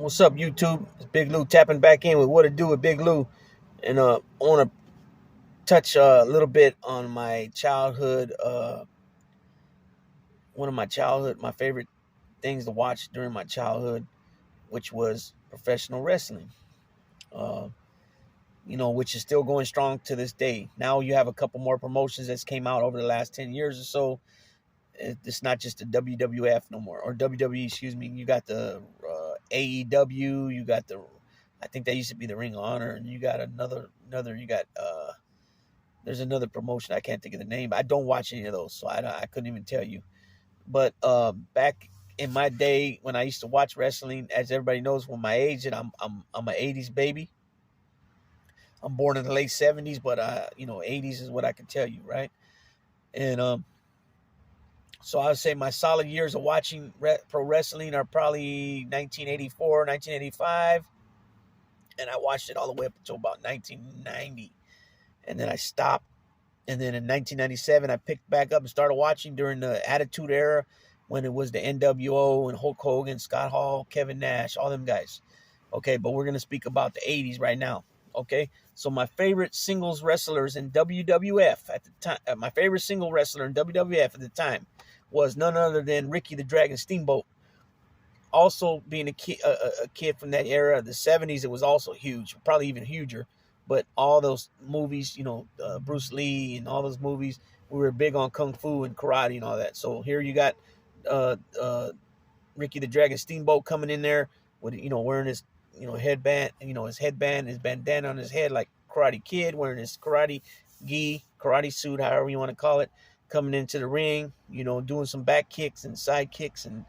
What's up, YouTube? It's Big Lou tapping back in with What to Do with Big Lou. And I want to touch a little bit on my childhood. One of my favorite things to watch during my childhood, which was professional wrestling. Uh, which is still going strong to this day. Now you have a couple more promotions that's came out over the last 10 years or so. It's not just the WWF no more, or WWE, excuse me. You got the AEW, you got I think that used to be the Ring of Honor, and you got there's another promotion, I can't think of the name. I don't watch any of those, so I couldn't even tell you. But back in my day when I used to watch wrestling, as everybody knows, when my age, and I'm an 80s baby. I'm born in the late 70s, but 80s is what I can tell you, right? And so I would say my solid years of watching pro wrestling are probably 1984, 1985. And I watched it all the way up until about 1990. And then I stopped. And then in 1997, I picked back up and started watching during the Attitude Era, when it was the NWO and Hulk Hogan, Scott Hall, Kevin Nash, all them guys. Okay, but we're going to speak about the 80s right now. Okay, so my favorite singles wrestlers in WWF at the time, my favorite single wrestler in WWF at the time was none other than Ricky the Dragon Steamboat. Also, being a kid from that era, the 70s, it was also huge, probably even huger. But all those movies, Bruce Lee and all those movies, we were big on kung fu and karate and all that. So here you got Ricky the Dragon Steamboat coming in there with, wearing his, headband, his headband, his bandana on his head like Karate Kid, wearing his karate gi, karate suit, however you want to call it, coming into the ring, doing some back kicks and side kicks and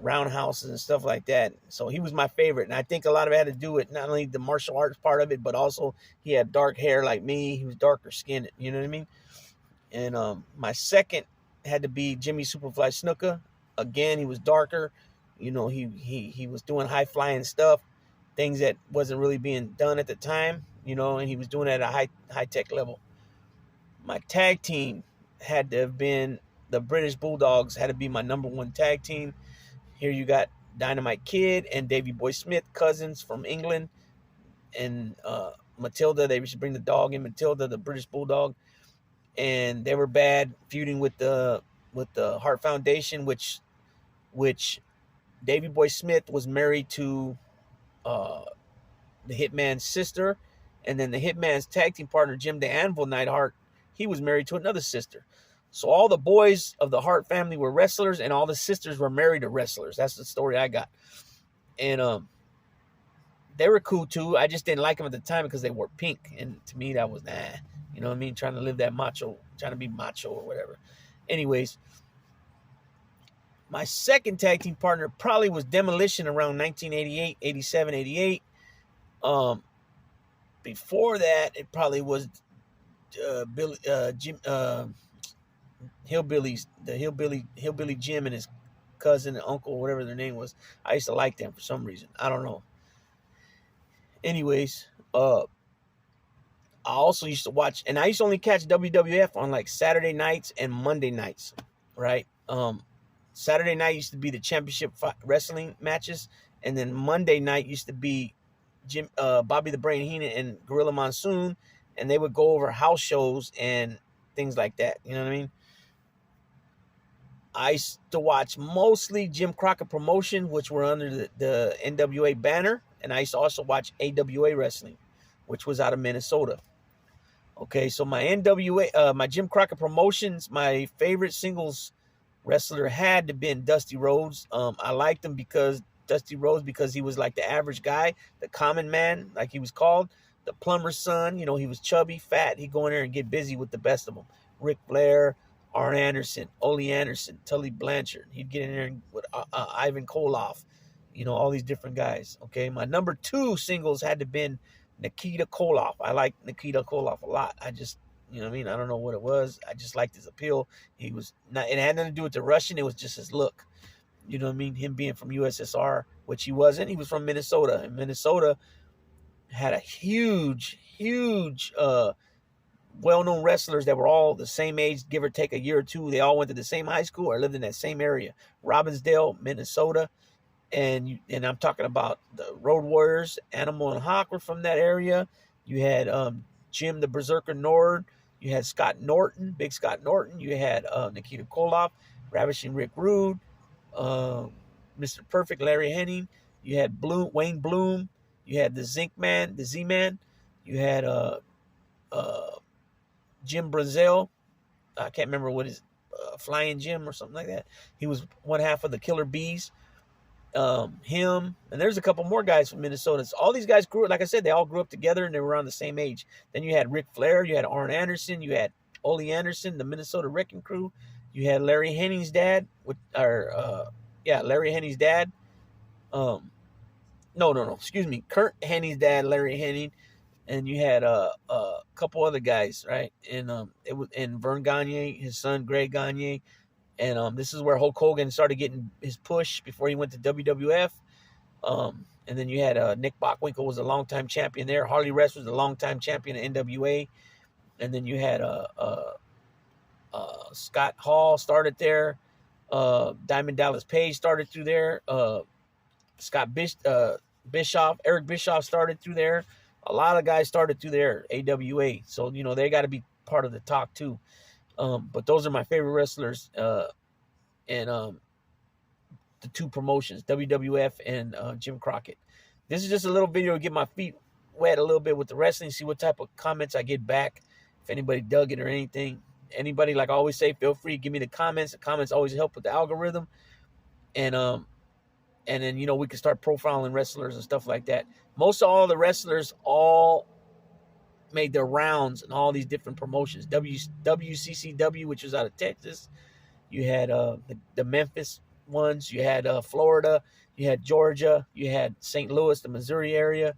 roundhouses and stuff like that. So he was my favorite. And I think a lot of it had to do with not only the martial arts part of it, but also he had dark hair like me. He was darker skinned, you know what I mean? And my second had to be Jimmy Superfly Snooker. Again, he was darker. He was doing high flying stuff, things that wasn't really being done at the time, and he was doing it at a high tech level. My tag team had to have been the British Bulldogs, had to be my number one tag team. Here you got Dynamite Kid and Davey Boy Smith, cousins from England, and Matilda. They should bring the dog in, Matilda, the British Bulldog, and they were bad, feuding with the Hart Foundation, which Davey Boy Smith was married to the Hitman's sister, and then the Hitman's tag team partner, Jim the Anvil Neidhart, he was married to another sister. So all the boys of the Hart family were wrestlers, and all the sisters were married to wrestlers. That's the story I got. And they were cool too. I just didn't like them at the time because they wore pink, and to me that was you know what I mean? Trying to live that macho, trying to be macho or whatever. Anyways, my second tag team partner probably was Demolition around 1988, 87, 88. Before that, it probably was Jim. Hillbilly Jim and his cousin and uncle, whatever their name was. I used to like them for some reason. I don't know. Anyways, I also used to watch, and I used to only catch WWF on like Saturday nights and Monday nights, right? Saturday night used to be the championship wrestling matches, and then Monday night used to be Bobby the Brain Heenan and Gorilla Monsoon, and they would go over house shows and things like that. You know what I mean? I used to watch mostly Jim Crockett Promotion, which were under the NWA banner, and I used to also watch AWA Wrestling, which was out of Minnesota. Okay, so my my Jim Crockett Promotions, my favorite singles wrestler had to been Dusty Rhodes. I liked him because he was like the average guy, the common man, like he was called, the plumber's son. He was chubby, fat. He'd go in there and get busy with the best of them. Ric Flair, Arn Anderson, Ole Anderson, Tully Blanchard. He'd get in there with Ivan Koloff, all these different guys. Okay, my number two singles had to been Nikita Koloff. I like Nikita Koloff a lot. I just, I don't know what it was. I just liked his appeal. He was not. It had nothing to do with the Russian. It was just his look. You know what I mean? Him being from USSR, which he wasn't. He was from Minnesota, and Minnesota had a huge well-known wrestlers that were all the same age, give or take a year or two. They all went to the same high school or lived in that same area. Robbinsdale, Minnesota. and I'm talking about the Road Warriors. Animal and Hawk were from that area. You had Jim the Berserker Nord. You had Scott Norton, Big Scott Norton. You had Nikita Koloff, Ravishing Rick Rude, Mr. Perfect Larry Henning. You had Wayne Bloom. You had the Zinc Man, the Z Man. You had Jim Brazil. I can't remember what his Flying Jim or something like that. He was one half of the Killer Bees. Him, and there's a couple more guys from Minnesota. So all these guys grew, like I said, they all grew up together and they were around the same age. Then you had Ric Flair, you had Arn Anderson, you had Ole Anderson, the Minnesota Wrecking Crew. You had Larry Henning's dad, Larry Henning's dad. Excuse me, Kurt Henning's dad, Larry Henning, and you had a couple other guys, right? And it was Vern Gagne, his son Greg Gagne. And this is where Hulk Hogan started getting his push before he went to WWF. And then you had Nick Bockwinkel was a longtime champion there. Harley Rest was a longtime champion at NWA. And then you had Scott Hall started there. Diamond Dallas Page started through there. Eric Bischoff started through there. A lot of guys started through there, AWA. So, they got to be part of the talk too. But those are my favorite wrestlers, and the two promotions, WWF and Jim Crockett. This is just a little video to get my feet wet a little bit with the wrestling, see what type of comments I get back, if anybody dug it or anything. Anybody, like I always say, feel free, give me the comments. The comments always help with the algorithm. And then, we can start profiling wrestlers and stuff like that. Most of all the wrestlers all made their rounds in all these different promotions. WCCW, which was out of Texas. You had the Memphis ones. You had Florida. You had Georgia. You had St. Louis, the Missouri area.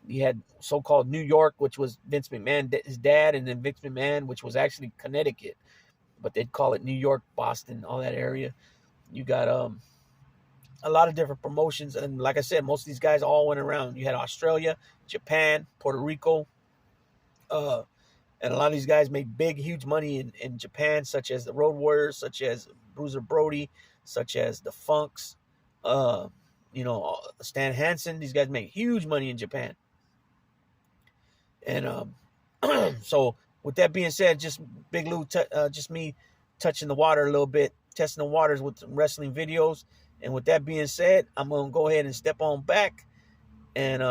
You had so-called New York, which was Vince McMahon, his dad, and then Vince McMahon, which was actually Connecticut, but they'd call it New York, Boston, all that area. You got a lot of different promotions, and like I said, most of these guys all went around. You had Australia, Japan, Puerto Rico, and a lot of these guys made big, huge money in Japan, such as the Road Warriors, such as Bruiser Brody, such as the Funks, Stan Hansen. These guys made huge money in Japan. And so with that being said, just Big Lou, just me touching the water a little bit, testing the waters with some wrestling videos. And with that being said, I'm going to go ahead and step on back. And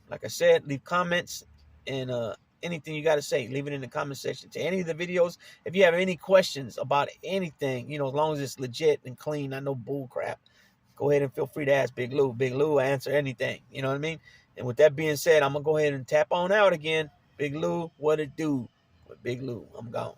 like I said, leave comments and anything you got to say, leave it in the comment section to any of the videos. If you have any questions about anything, as long as it's legit and clean, not no bull crap, go ahead and feel free to ask Big Lou. Big Lou will answer anything. You know what I mean? And with that being said, I'm going to go ahead and tap on out again. Big Lou, what it do? With Big Lou, I'm gone.